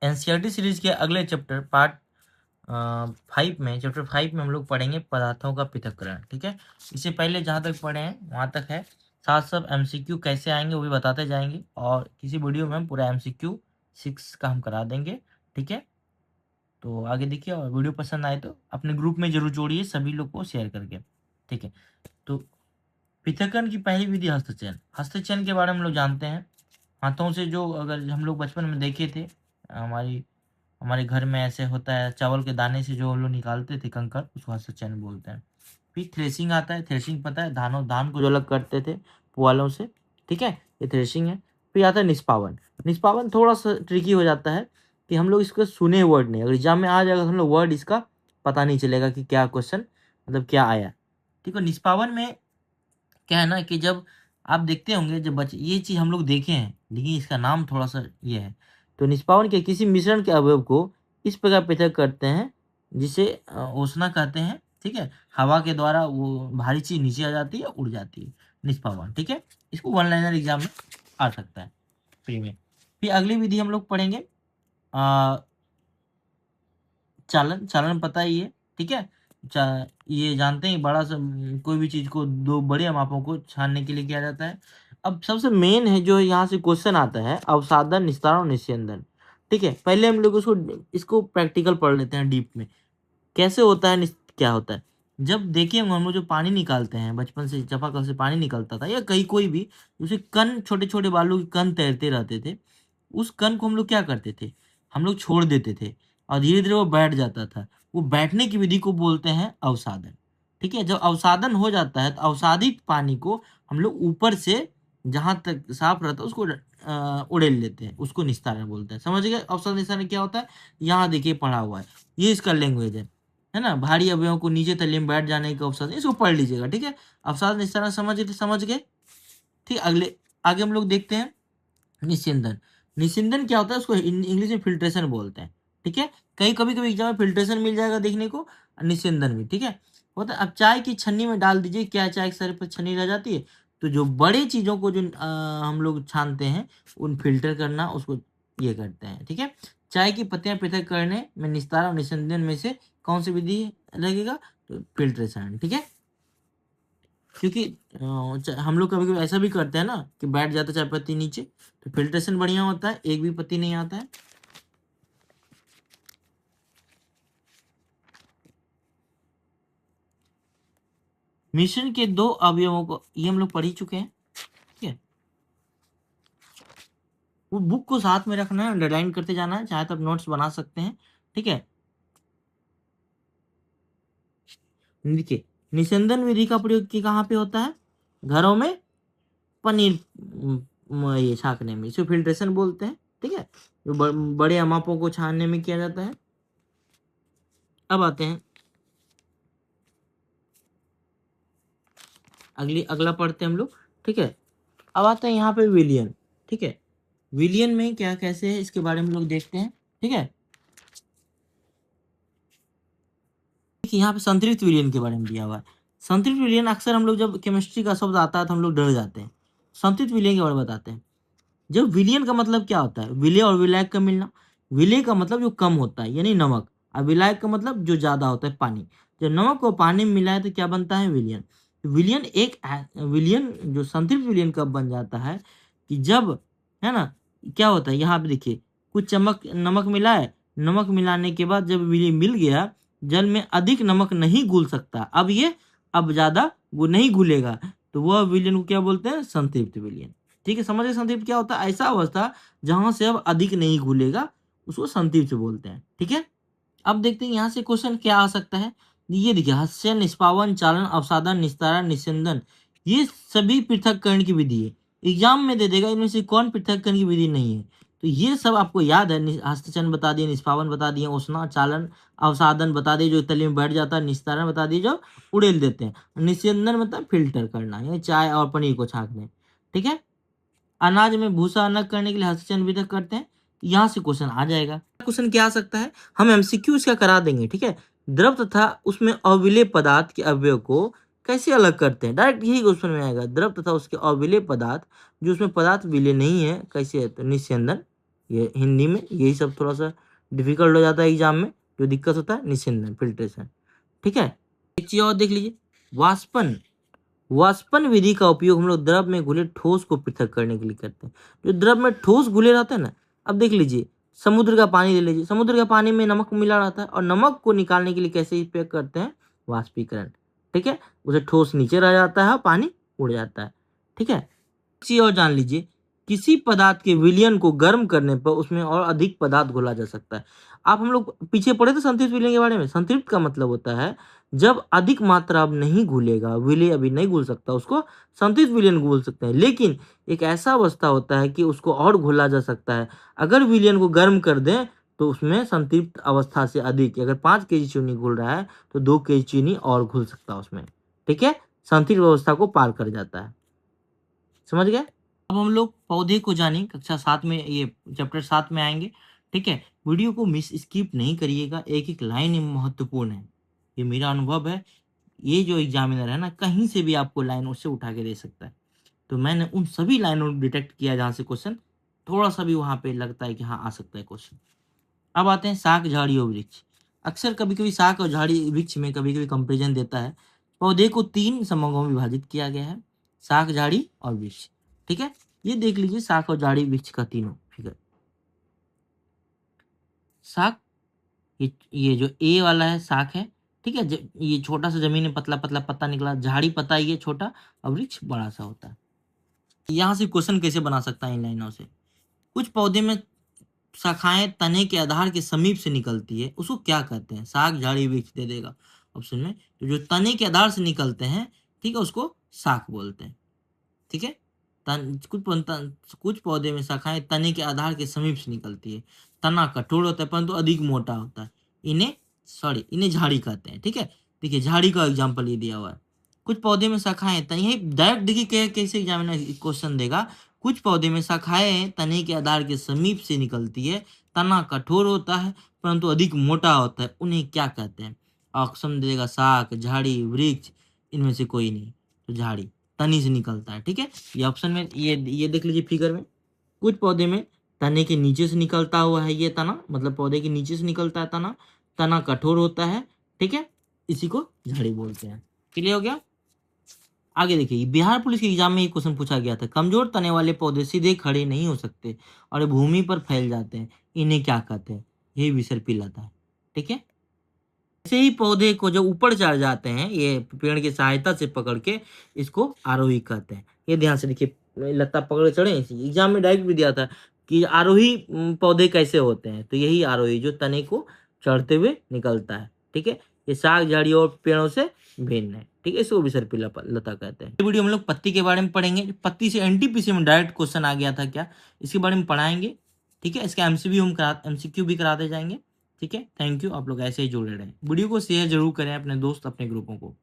NCERT series के अगले chapter part 5 में, चैप्टर 5 में हम लोग पढ़ेंगे पदार्थों का पृथक्करण। ठीक है, इससे पहले जहाँ तक पढ़े हैं वहाँ तक है। साथ साथ एमसीक्यू कैसे आएंगे वो भी बताते जाएंगे, और किसी वीडियो में हम पूरा एमसीक्यू 6 का हम करा देंगे। ठीक है, तो आगे देखिए, और वीडियो पसंद आए तो अपने ग्रुप में जरूर जोड़िए सभी लोग को शेयर करके। ठीक है, तो पृथक्करण की पहली विधि हस्तचयन। हस्तचयन के बारे में हम लोग जानते हैं। हाथों से जो, अगर हम लोग बचपन में देखे थे, हमारी हमारे घर में ऐसे होता है, चावल के दाने से जो हम लोग निकालते थे कंकड़, उसको हस्तचयन बोलते हैं। फिर थ्रेसिंग आता है। थ्रेसिंग पता है, धान को जो अलग करते थे पुआलों से। ठीक है, ये थ्रेसिंग है। फिर आता है निष्पावन। निष्पावन थोड़ा सा ट्रिकी हो जाता है कि हम लोग इसको सुने वर्ड नहीं, अगर एग्जाम में आ जाएगा तो हम लोग वर्ड इसका पता नहीं चलेगा कि क्या क्वेश्चन, मतलब क्या आया। ठीक है, निष्पावन में क्या है ना कि जब आप देखते होंगे, जब बच्चे, ये चीज हम लोग देखे हैं लेकिन इसका नाम थोड़ा सा ये है। तो निष्पावन के किसी मिश्रण के अवयव को इस प्रकार पृथक करते हैं जिसे ओसना कहते हैं। ठीक है, हवा के द्वारा वो भारी चीज नीचे आ जाती है, उड़ जाती है, निष्पावन। ठीक है, इसको वन लाइनर एग्जाम में आ सकता है फ्री में। फिर अगली विधि हम लोग पढ़ेंगे चालन। चालन पता ही है। ठीक है, ये जानते हैं, बड़ा सा कोई भी चीज को दो बड़े मापों को छानने के लिए किया जाता है। अब सबसे मेन है जो यहाँ से क्वेश्चन आता है, अवसादन, निस्तारण और निस्यंदन। ठीक है, पहले हम लोग इसको प्रैक्टिकल पढ़ लेते हैं डीप में, कैसे होता है, क्या होता है। जब देखिए हम लोग जो पानी निकालते हैं, बचपन से चापाकल से पानी निकलता था, या कहीं कोई भी, उसे कण, छोटे छोटे बालू के कण तैरते रहते थे। उस कण को हम लोग क्या करते थे, हम लोग छोड़ देते थे, और धीरे धीरे वो बैठ जाता था। वो बैठने की विधि को बोलते हैं अवसादन। ठीक है, जब अवसादन हो जाता है तो अवसादित पानी को हम लोग ऊपर से जहां तक साफ रहता है उसको उड़ेल लेते हैं, उसको निस्तारण बोलते हैं। समझ गए अवसादन निस्तारण क्या होता है? यहाँ देखिए पढ़ा हुआ है, ये इसका लैंग्वेज है ना। भारी अवयवों को नीचे तले में बैठ जाने का अवसादन, इसको पढ़ लीजिएगा। ठीक है, अवसादन निस्तारण समझ गए। ठीक, अगले आगे हम लोग देखते हैं निस्यंदन। निस्यंदन क्या होता है, उसको इंग्लिश में फिल्ट्रेशन बोलते हैं। ठीक है, कहीं कभी कभी एग्जाम में फिल्ट्रेशन मिल जाएगा देखने को, निस्यंदन भी। ठीक है, होता है। अब चाय की छन्नी में डाल दीजिए, क्या चाय के सर पर छन्नी रह जाती है? तो जो बड़े चीजों को जो हम लोग छानते हैं, उन फिल्टर करना, उसको ये करते हैं। ठीक है, चाय की पत्तियां पृथक करने में निस्तारण और निस्यंदन में से कौन सी विधि लगेगा? तो फिल्ट्रेशन। ठीक है, क्योंकि हम लोग कभी कभी ऐसा भी करते हैं ना कि बैठ जाता चाय पत्ती नीचे, तो फिल्ट्रेशन बढ़िया होता है, एक भी पत्ती नहीं आता है। मिश्रण के दो अवयवों को, ये हम लोग पढ़ ही चुके हैं। ठीक है, वो बुक को साथ में रखना है, अंडरलाइन करते जाना है, चाहे तो आप नोट्स बना सकते हैं। ठीक है, देखिए, निस्यंदन विधि का प्रयोग की कहाँ पे होता है? घरों में पनीर ये छाकने में, इसको फिल्ट्रेशन बोलते हैं। ठीक है, जो बड़े अमापों को छानने में किया जाता है। अब आते हैं अगला पढ़ते हैं हम लोग। ठीक है, अब आते हैं यहाँ पे विलियन। ठीक है, विलियन में क्या कैसे है इसके बारे में लोग देखते हैं। ठीक है, यहाँ पे संतृप्त विलियन के बारे में दिया हुआ है। संतृप्त विलियन अक्सर हम लोग, जब केमिस्ट्री का शब्द आता है तो हम लोग डर जाते हैं। संतृप्त विलियन के बारे में बताते हैं। जब विलियन का मतलब क्या होता है? विलय और विलायक का मिलना। विलय का मतलब जो कम होता है यानी नमक, और विलायक का मतलब जो ज्यादा होता है पानी। जब नमक को पानी में मिलाए तो क्या बनता है? विलियन। विलियन विलियन जो संतृप्त विलियन कब बन जाता है कि जब, है ना, क्या होता है यहाँ पे देखिए, कुछ चमक नमक मिला है, नमक मिलाने के बाद जब विलय मिल गया, जल में अधिक नमक नहीं घुल सकता, अब ज्यादा वो नहीं घुलेगा, तो वह विलियन को क्या बोलते हैं? संतृप्त विलियन। ठीक है, समझ संतृप्त क्या होता है? ऐसा अवस्था जहां से अब अधिक नहीं घुलेगा, उसको संतृप्त बोलते हैं। ठीक है, अब देखते हैं यहाँ से क्वेश्चन क्या आ सकता है। ये देखिए, हस्य, निष्पावन, चालन, अवसादन, निस्तारण, निस्यंदन, ये सभी पृथक्करण की विधि है। एग्जाम में दे देगा इनमें से कौन पृथक्करण की विधि नहीं है। तो ये सब आपको याद है। हस्तचयन बता दिए, निष्पावन बता दिए, उष्णा, चालन, अवसादन बता दिए जो तली में बैठ जाता है, निस्तारण बता दिए जो उड़ेल देते हैं, निस्यंदन मतलब फिल्टर करना, यानी चाय और पनीर को छांकने। ठीक है, अनाज में भूसा अलग करने के लिए हस्तचयन विधि करते हैं। यहाँ से क्वेश्चन आ जाएगा। क्वेश्चन क्या आ सकता है, हम एमसीक्यू इसका करा देंगे। ठीक है, द्रव तथा उसमें अविलेय पदार्थ के अवयव को कैसे अलग करते हैं, डायरेक्ट यही क्वेश्चन में आएगा। द्रव तथा उसके अविलेय पदार्थ, जो उसमें पदार्थ विलेय नहीं है, कैसे है? तो निस्यंदन। ये हिंदी में यही सब थोड़ा सा डिफिकल्ट हो जाता है एग्जाम में, जो दिक्कत होता है निस्यंदन फिल्ट्रेशन। ठीक है, एक चीज और देख लीजिए, वाष्पन। वाष्पन विधि का उपयोग हम लोग द्रव में घुले ठोस को पृथक करने के लिए करते हैं। जो द्रव में ठोस घुले रहते हैं ना, अब देख लीजिए समुद्र का पानी ले लीजिए, समुद्र का पानी में नमक मिला रहता है और नमक को निकालने के लिए कैसे उपयोग करते हैं, वाष्पीकरण। ठीक है, उसे ठोस नीचे रह जाता है, पानी उड़ जाता है। ठीक है, चीज और जान लीजिए, किसी पदार्थ के विलयन को गर्म करने पर उसमें और अधिक पदार्थ घोला जा सकता है। आप हम लोग पीछे पढ़े थे संतृप्त विलयन के बारे में। संतृप्त का मतलब होता है जब अधिक मात्रा अब नहीं घुलेगा, विलय अभी नहीं घुल सकता, उसको संतृप्त विलयन बोल सकते हैं। लेकिन एक ऐसा अवस्था होता है कि उसको और घोला जा सकता है। अगर विलयन को गर्म कर दें तो उसमें संतृप्त अवस्था से अधिक, अगर 5 kg चीनी घुल रहा है तो 2 kg चीनी और घुल सकता है उसमें। ठीक है, संतृप्त अवस्था को पार कर जाता है। समझ गए? अब हम लोग पौधे को जानेंगे, कक्षा 7 में, ये चैप्टर 7 में आएंगे। ठीक है, वीडियो को मिस स्किप नहीं करिएगा, एक एक लाइन महत्वपूर्ण है, ये मेरा अनुभव है। ये जो एग्जामिनर है ना, कहीं से भी आपको लाइन उससे उठा के दे सकता है, तो मैंने उन सभी लाइनों को डिटेक्ट किया जहाँ से क्वेश्चन थोड़ा सा भी वहाँ पे लगता है कि हाँ आ सकता है क्वेश्चन। अब आते हैं शाक, झाड़ी और वृक्ष। अक्सर कभी कभी शाक और झाड़ी वृक्ष में कभी कभी कंपेरिजन देता है। पौधे को 3 समूहों में विभाजित किया गया है, शाक, झाड़ी और वृक्ष। ठीक है, ये देख लीजिए शाक और झाड़ी वृक्ष का तीनों फिगर। शाक, ये जो ए वाला है शाक है। ठीक है, ये छोटा सा जमीन में पतला पतला पत्ता निकला, झाड़ी पत्ता ये छोटा और वृक्ष बड़ा सा होता है। यहाँ से क्वेश्चन कैसे बना सकता है इन लाइनों से। कुछ पौधे में शाखाएं तने के आधार के समीप से निकलती है, उसको क्या कहते हैं, शाक, झाड़ी, वृक्ष दे देगा ऑप्शन में। तो जो तने के आधार से निकलते हैं, ठीक है, उसको शाक बोलते हैं। ठीक है, कुछ पौधे में शाखाएं तने के आधार के समीप से निकलती है, तना कठोर होता है परंतु अधिक मोटा होता है, इन्हें झाड़ी कहते हैं। ठीक है, देखिए झाड़ी का एग्जाम्पल ये दिया हुआ है। कुछ पौधे में शाखाएं यही डायरेक्ट देखिए कैसे एग्जामिनर क्वेश्चन देगा। कुछ पौधे में शाखाएं तने के आधार के समीप से निकलती है, तना कठोर होता है परंतु अधिक मोटा होता है, उन्हें क्या कहते हैं। ऑप्शन देगा शाक, झाड़ी, वृक्ष, इनमें से कोई नहीं, तो झाड़ी तनी से निकलता है। ठीक है, ये ऑप्शन में ये देख लीजिए फिगर में, कुछ पौधे में तने के नीचे से निकलता हुआ है ये तना, मतलब पौधे के नीचे से निकलता है तना, तना कठोर होता है। ठीक है, इसी को झाड़ी बोलते हैं। क्लियर हो गया? आगे देखिए, बिहार पुलिस के एग्जाम में ये क्वेश्चन पूछा गया था, कमजोर तने वाले पौधे सीधे खड़े नहीं हो सकते और भूमि पर फैल जाते हैं, इन्हें क्या कहते हैं, ये विसर पिलाता है। ठीक है, ऐसे ही पौधे को जो ऊपर चढ़ जाते हैं, ये पेड़ की सहायता से पकड़ के, इसको आरोही कहते हैं। ये ध्यान से देखिए, लत्ता पकड़ चढ़े, एग्जाम में डायरेक्ट भी दिया था कि आरोही पौधे कैसे होते हैं, तो यही आरोही जो तने को चढ़ते हुए निकलता है। ठीक है, ये साग, झाड़ी और पेड़ों से भिन्न है। ठीक है, इसको भी सर्पिला लता कहते हैं। वीडियो हम लोग पत्ती के बारे में पढ़ेंगे। पत्ती से एनटीपीसी में डायरेक्ट क्वेश्चन आ गया था क्या, इसके बारे में पढ़ाएंगे। ठीक है, इसका एमसीक्यू भी कराते जाएंगे। ठीक है, थैंक यू, आप लोग ऐसे ही जुड़े रहें। वीडियो को शेयर जरूर करें अपने दोस्त, अपने ग्रुपों को।